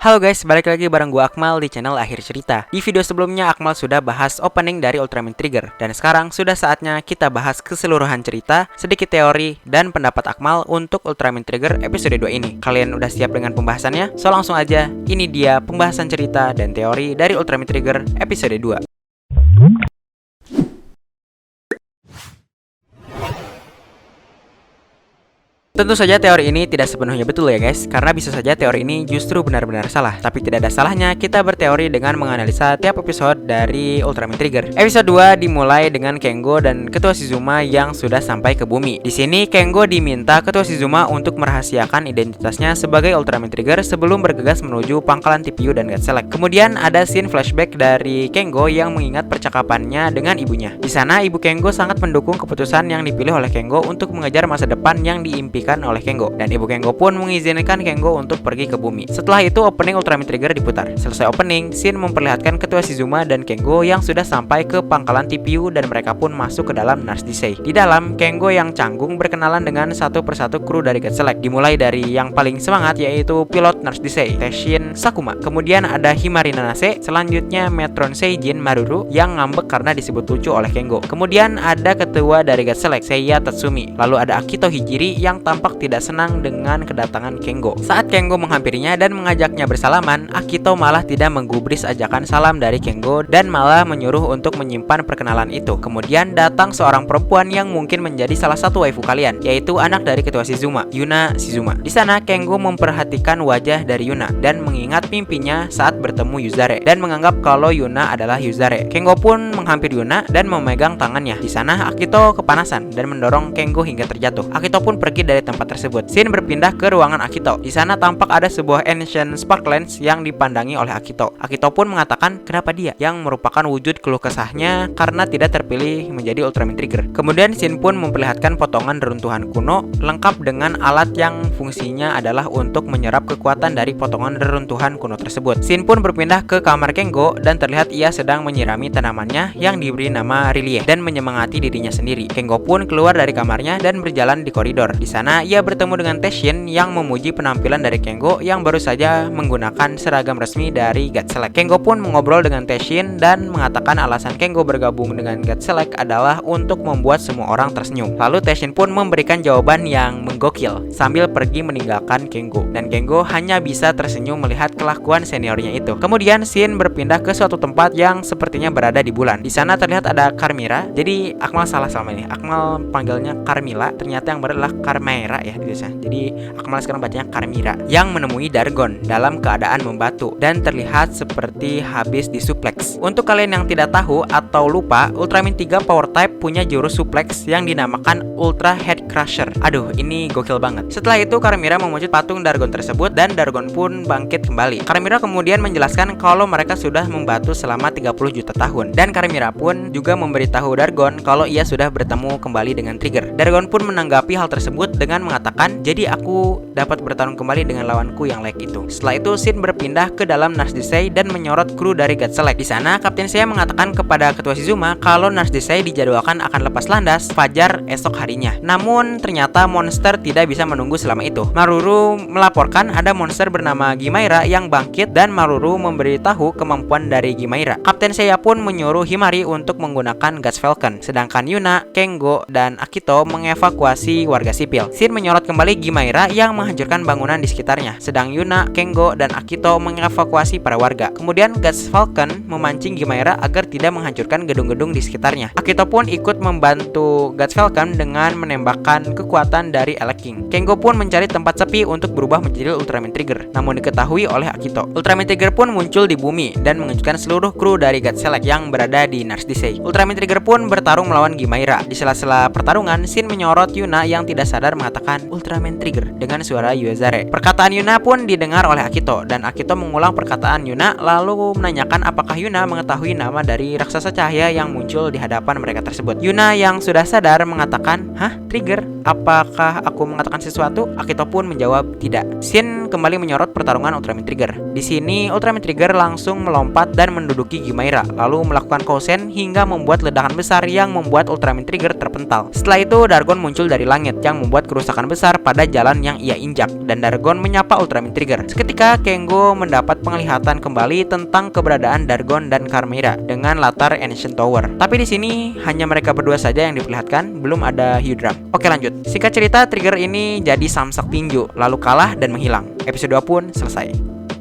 Halo guys, balik lagi bareng gua Akmal di channel Akhir Cerita. Di video sebelumnya Akmal sudah bahas opening dari Ultraman Trigger, dan sekarang sudah saatnya kita bahas keseluruhan cerita, sedikit teori, dan pendapat Akmal untuk Ultraman Trigger episode 2 ini. Kalian udah siap dengan pembahasannya? So langsung aja, ini dia pembahasan cerita dan teori dari Ultraman Trigger episode 2. Tentu saja teori ini tidak sepenuhnya betul ya guys, karena bisa saja teori ini justru benar-benar salah. Tapi tidak ada salahnya kita berteori dengan menganalisa tiap episode dari Ultraman Trigger. Episode 2 dimulai dengan Kengo dan Ketua Shizuma yang sudah sampai ke bumi. Di sini Kengo diminta Ketua Shizuma untuk merahasiakan identitasnya sebagai Ultraman Trigger sebelum bergegas menuju pangkalan TPU dan God Select. Kemudian ada scene flashback dari Kengo yang mengingat percakapannya dengan ibunya. Di sana ibu Kengo sangat mendukung keputusan yang dipilih oleh Kengo untuk mengejar masa depan yang diimpikan oleh Kengo, dan ibu Kengo pun mengizinkan Kengo untuk pergi ke bumi. Setelah itu opening Ultraman Trigger diputar. Selesai opening, scene memperlihatkan Ketua Shizuma dan Kengo yang sudah sampai ke pangkalan TPU dan mereka pun masuk ke dalam Nars Desai. Di dalam, Kengo yang canggung berkenalan dengan satu persatu kru dari God Select, dimulai dari yang paling semangat yaitu pilot Nars Desai, Teshin Sakuma. Kemudian ada Himari Nanase, selanjutnya Metron Seijin Maruru yang ngambek karena disebut lucu oleh Kengo. Kemudian ada ketua dari God Select, Seiya Tatsumi. Lalu ada Akito Hijiri yang tampak tidak senang dengan kedatangan Kengo. Saat Kengo menghampirinya dan mengajaknya bersalaman, Akito malah tidak menggubris ajakan salam dari Kengo dan malah menyuruh untuk menyimpan perkenalan itu. Kemudian datang seorang perempuan yang mungkin menjadi salah satu waifu kalian, yaitu anak dari Ketua Shizuma, Yuna Shizuma. Di sana Kengo memperhatikan wajah dari Yuna dan mengingat mimpinya saat bertemu Yuzare dan menganggap kalau Yuna adalah Yuzare. Kengo pun menghampiri Yuna dan memegang tangannya. Di sana Akito kepanasan dan mendorong Kengo hingga terjatuh. Akito pun pergi dari tempat tersebut. Scene berpindah ke ruangan Akito. Di sana tampak ada sebuah Ancient Spark Lens yang dipandangi oleh Akito. Akito pun mengatakan kenapa dia, yang merupakan wujud keluh kesahnya karena tidak terpilih menjadi Ultraman Trigger. Kemudian scene pun memperlihatkan potongan reruntuhan kuno lengkap dengan alat yang fungsinya adalah untuk menyerap kekuatan dari potongan reruntuhan kuno tersebut. Scene pun berpindah ke kamar Kengo dan terlihat ia sedang menyirami tanamannya yang diberi nama Rilie dan menyemangati dirinya sendiri. Kengo pun keluar dari kamarnya dan berjalan di koridor. Di sana ia bertemu dengan Teshin yang memuji penampilan dari Kengo yang baru saja menggunakan seragam resmi dari God Select. Kengo pun mengobrol dengan Teshin dan mengatakan alasan Kengo bergabung dengan God Select adalah untuk membuat semua orang tersenyum. Lalu Teshin pun memberikan jawaban yang menggokil sambil pergi meninggalkan Kengo, dan Kengo hanya bisa tersenyum melihat kelakuan seniornya itu. Kemudian scene berpindah ke suatu tempat yang sepertinya berada di bulan. Di sana terlihat ada Carmilla. Jadi Akmal salah selama ini. Akmal panggilnya Carmilla, ternyata yang benar adalah Carmera ya tulisannya. Jadi Akmal sekarang bacanya Carmilla, yang menemui Dargon dalam keadaan membatu dan terlihat seperti habis disuplex. Untuk kalian yang tidak tahu atau lupa, Ultraman 3 Power Type punya jurus suplex yang dinamakan Ultra Head Crusher. Aduh, ini gokil banget. Setelah itu Carmilla memuji patung Dargon tersebut dan Dargon pun bangkit kembali. Carmilla kemudian menjelaskan kalau mereka sudah membatu selama 30 juta tahun, dan Carmilla pun juga memberitahu Dargon kalau ia sudah bertemu kembali dengan Trigger. Dargon pun menanggapi hal tersebut dengan mengatakan, jadi aku dapat bertarung kembali dengan lawanku yang layak itu. Setelah itu scene berpindah ke dalam Nars Desai dan menyorot kru dari God Select. Di sana Kapten Seiya mengatakan kepada Ketua Shizuma kalau Nars Desai dijadwalkan akan lepas landas fajar esok harinya. Namun ternyata monster tidak bisa menunggu selama itu. Maruru melaporkan ada monster bernama Gimaira yang bangkit dan Maruru memberitahu kemampuan dari Gimaira. Kapten Seiya pun menyuruh Himari untuk menggunakan Gas Falcon, sedangkan Yuna, Kengo, dan Akito mengevakuasi warga sipil. Scene menyorot kembali Gimaira yang menghancurkan bangunan di sekitarnya, sedang Yuna, Kengo, dan Akito mengevakuasi para warga. Kemudian Gas Falcon memancing Gimaira agar tidak menghancurkan gedung-gedung di sekitarnya. Akito pun ikut membantu Gas Falcon dengan menembakkan kekuatan dari Elec King. Kengo pun mencari tempat sepi untuk berubah menjadi Ultraman Trigger, namun diketahui oleh Akito. Ultraman Trigger pun muncul di bumi dan mengejutkan seluruh kru dari God Select yang berada di Nars Desai. Ultraman Trigger pun bertarung melawan Gimaira. Di sela-sela pertarungan, scene menyorot Yuna yang tidak sadar mengatakan Ultraman Trigger dengan suara Yuzare. Perkataan Yuna pun didengar oleh Akito, dan Akito mengulang perkataan Yuna lalu menanyakan apakah Yuna mengetahui nama dari raksasa cahaya yang muncul di hadapan mereka tersebut. Yuna yang sudah sadar mengatakan, "Hah, Trigger? Apakah aku mengatakan sesuatu?" Akito pun menjawab tidak. Scene kembali menyorot pertarungan Ultraman Trigger. Di sini Ultraman Trigger langsung melompat dan menduduki Gimaira, lalu melakukan Kousen hingga membuat ledakan besar yang membuat Ultraman Trigger terpental. Setelah itu Dargon muncul dari langit yang membuat kerusakan besar pada jalan yang ia injak, dan Dargon menyapa Ultraman Trigger. Seketika Kengo mendapat penglihatan kembali tentang keberadaan Dargon dan Carmira dengan latar Ancient Tower. Tapi di sini hanya mereka berdua saja yang diperlihatkan, belum ada Hyudram. Oke, lanjut. Singkat cerita, Trigger ini jadi samsak tinju, lalu kalah dan menghilang. Episode 2 pun selesai.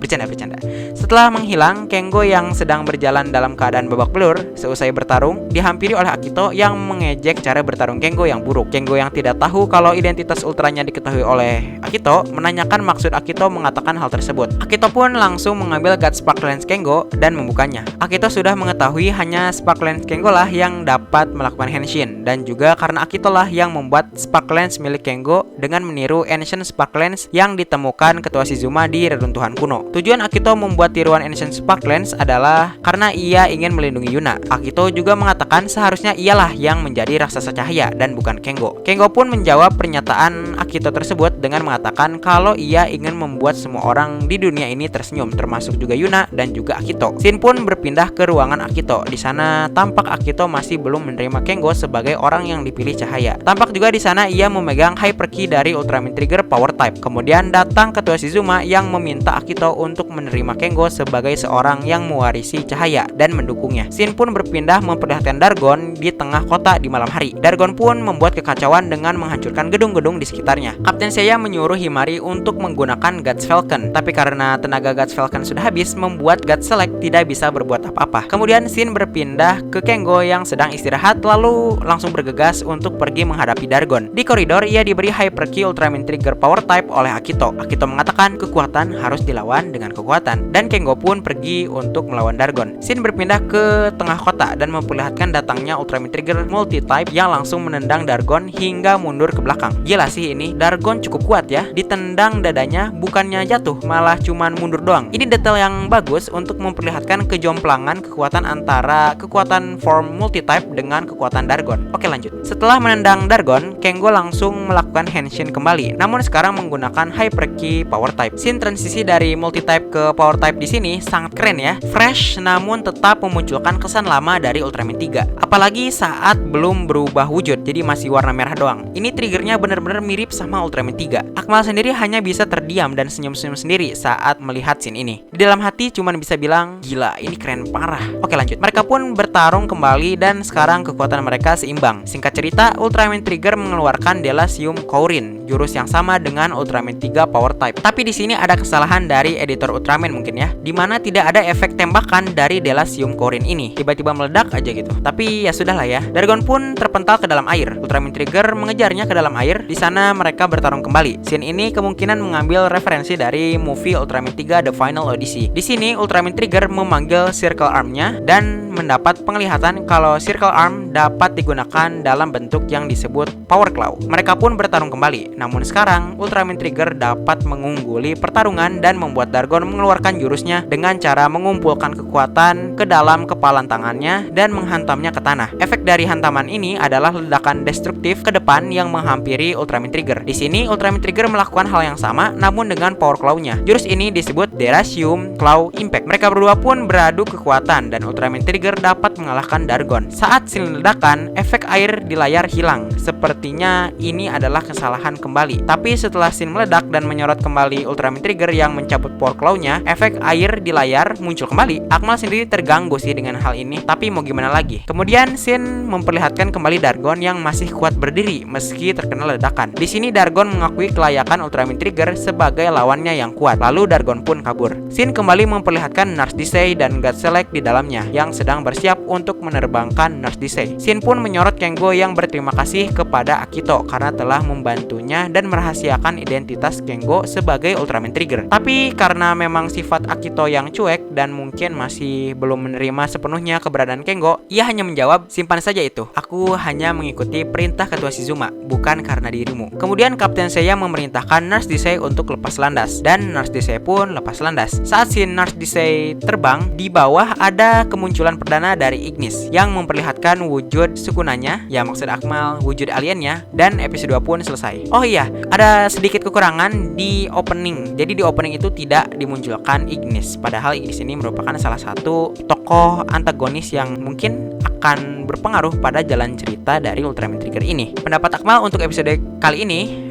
Bercanda. Setelah menghilang, Kengo yang sedang berjalan dalam keadaan babak belur seusai bertarung dihampiri oleh Akito yang mengejek cara bertarung Kengo yang buruk. Kengo yang tidak tahu kalau identitas ultranya diketahui oleh Akito menanyakan maksud Akito mengatakan hal tersebut. Akito pun langsung mengambil God Spark Lens Kengo dan membukanya. Akito sudah mengetahui hanya Spark Lens Kengo lah yang dapat melakukan henshin, dan juga karena Akito lah yang membuat Spark Lens milik Kengo dengan meniru Ancient Spark Lens yang ditemukan Ketua Shizuma di reruntuhan kuno. Tujuan Akito membuat tiruan Ancient Spark Lens adalah karena ia ingin melindungi Yuna. Akito juga mengatakan seharusnya ialah yang menjadi raksasa cahaya dan bukan Kengo. Kengo pun menjawab pernyataan Akito tersebut dengan mengatakan kalau ia ingin membuat semua orang di dunia ini tersenyum, termasuk juga Yuna dan juga Akito. Shin pun berpindah ke ruangan Akito. Di sana tampak Akito masih belum menerima Kengo sebagai orang yang dipilih cahaya. Tampak juga di sana ia memegang Hyper Key dari Ultraman Trigger Power Type. Kemudian datang Ketua Shizuma yang meminta Akito untuk menerima Kengo sebagai seorang yang mewarisi cahaya dan mendukungnya. Shin pun berpindah memperlihatkan Dargon di tengah kota di malam hari. Dargon pun membuat kekacauan dengan menghancurkan gedung-gedung di sekitarnya. Kapten Seiya menyuruh Himari untuk menggunakan Guts Falcon, tapi karena tenaga Guts Falcon sudah habis, membuat Guts Select tidak bisa berbuat apa-apa. Kemudian Shin berpindah ke Kengo yang sedang istirahat, lalu langsung bergegas untuk pergi menghadapi Dargon. Di koridor, ia diberi Hyper Key Ultraman Trigger Power Type oleh Akito. Akito mengatakan kekuatan harus dilawan dengan kekuatan, dan Kengo pun pergi untuk melawan Dargon. Shin berpindah ke tengah kota dan memperlihatkan datangnya Ultraman Trigger Multi-Type yang langsung menendang Dargon hingga mundur ke belakang. Gila sih ini, Dargon cukup kuat ya. Ditendang dadanya bukannya jatuh, malah cuman mundur doang. Ini detail yang bagus untuk memperlihatkan kejomplangan kekuatan antara kekuatan form Multi-Type dengan kekuatan Dargon. Oke, lanjut. Setelah menendang Dargon, Kengo langsung melakukan henshin kembali, namun sekarang menggunakan Hyper Key Power Type. Shin transisi dari Multi-Type ke Power Type di sini sangat keren ya. Fresh namun tetap memunculkan kesan lama dari Ultraman 3. Apalagi saat belum berubah wujud, jadi masih warna merah doang. Ini triggernya benar-benar mirip sama Ultraman 3. Akmal sendiri hanya bisa terdiam dan senyum-senyum sendiri saat melihat scene ini. Di dalam hati cuman bisa bilang, gila, ini keren parah. Oke, lanjut. Mereka pun bertarung kembali dan sekarang kekuatan mereka seimbang. Singkat cerita, Ultraman Trigger mengeluarkan Delasium Kourin, jurus yang sama dengan Ultraman 3 Power Type. Tapi di sini ada kesalahan dari editor Ultraman mungkin ya, dimana tidak ada efek tembakan dari Delasium Kourin ini. Tiba-tiba meledak aja gitu. Tapi ya sudahlah ya. Dargon pun terpental ke dalam air. Ultraman Trigger mengejarnya ke dalam air. Di sana mereka bertarung kembali. Scene ini kemungkinan mengambil referensi dari movie Ultraman 3 The Final Odyssey. Di sini Ultraman Trigger memanggil Circle Arm-nya dan mendapat penglihatan kalau Circle Arm dapat digunakan dalam bentuk yang disebut Power Claw. Mereka pun bertarung kembali. Namun sekarang Ultraman Trigger dapat mengungguli pertarungan dan membuat Dargon mengeluarkan jurusnya dengan cara mengumpulkan kekuatan ke dalam kepalan tangannya dan menghantamnya ke tanah. Efek dari hantaman ini adalah ledakan destruktif ke depan yang menghampiri Ultraman Trigger. Di sini Ultraman Trigger melakukan hal yang sama namun dengan Power Claw-nya. Jurus ini disebut Delasium Claw Impact. Mereka berdua pun beradu kekuatan dan Ultraman Trigger dapat mengalahkan Dargon. Saat scene ledakan, efek air di layar hilang. Sepertinya ini adalah kesalahan kembali. Tapi setelah scene meledak dan menyorot kembali Ultraman Trigger yang mencabut Power Claw-nya, efek air di layar muncul kembali. Akmal sendiri terganggu sih dengan hal ini, tapi mau gimana lagi. Kemudian scene memperlihatkan kembali Dargon yang masih kuat berdiri meski terkena ledakan. Di sini Dargon mengakui kelayakan Ultraman Trigger sebagai lawannya yang kuat. Lalu Dargon pun kabur. Scene kembali memperlihatkan Nurse Disey dan God Select di dalamnya yang sedang bersiap untuk menerbangkan Nurse Disey. Scene pun menyorot Kengo yang berterima kasih kepada Akito karena telah membantunya dan merahasiakan identitas Kengo sebagai Ultraman Trigger. Tapi karena memang sifat Akito yang cuek dan mungkin masih belum menerima sepenuhnya keberadaan Kengo, ia hanya menjawab, simpan saja itu. Aku hanya mengikuti perintah Ketua Shizuma, bukan karena dirimu. Kemudian Kapten Seiya memerintahkan Nurse Disey untuk lepas landas, dan Nurse Disey pun lepas landas. Saat si Nurse Disey terbang, di bawah ada kemunculan perdana dari Ignis yang memperlihatkan wujud sukunanya, ya maksud Akmal wujud aliennya, dan episode 2 pun selesai. Oh iya, ada sedikit kekurangan di opening. Jadi di opening itu tidak dimunculkan Ignis, padahal Ignis ini merupakan salah satu tokoh tokoh antagonis yang mungkin akan berpengaruh pada jalan cerita dari Ultraman Trigger ini. Pendapat Akmal untuk episode kali ini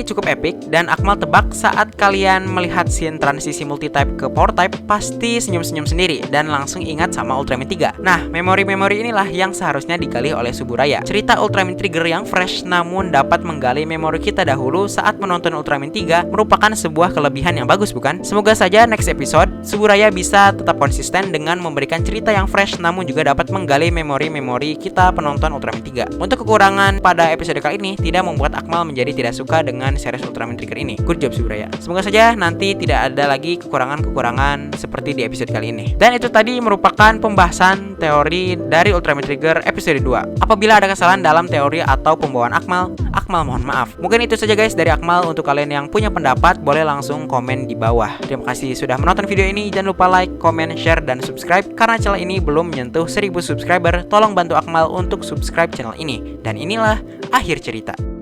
cukup epic, dan Akmal tebak saat kalian melihat scene transisi multi-type ke power type pasti senyum-senyum sendiri dan langsung ingat sama Ultraman 3. Nah, memori-memori inilah yang seharusnya digali oleh Suburaya. Cerita Ultraman Trigger yang fresh namun dapat menggali memori kita dahulu saat menonton Ultraman 3 merupakan sebuah kelebihan yang bagus, bukan? Semoga saja next episode Suburaya bisa tetap konsisten dengan memberikan cerita yang fresh namun juga dapat menggali memori-memori kita penonton Ultraman 3. Untuk kekurangan pada episode kali ini tidak membuat Akmal menjadi tidak suka dengan series Ultraman Trigger ini. Good job Suburaya. Semoga saja nanti tidak ada lagi kekurangan-kekurangan seperti di episode kali ini. Dan itu tadi merupakan pembahasan teori dari Ultraman Trigger episode 2. Apabila ada kesalahan dalam teori atau pembawaan Akmal mohon maaf. Mungkin itu saja guys dari Akmal. Untuk kalian yang punya pendapat boleh langsung komen di bawah. Terima kasih sudah menonton video ini. Jangan lupa like, comment, share, dan subscribe. Karena channel ini belum menyentuh 1000 subscriber, tolong bantu Akmal untuk subscribe channel ini. Dan inilah akhir cerita.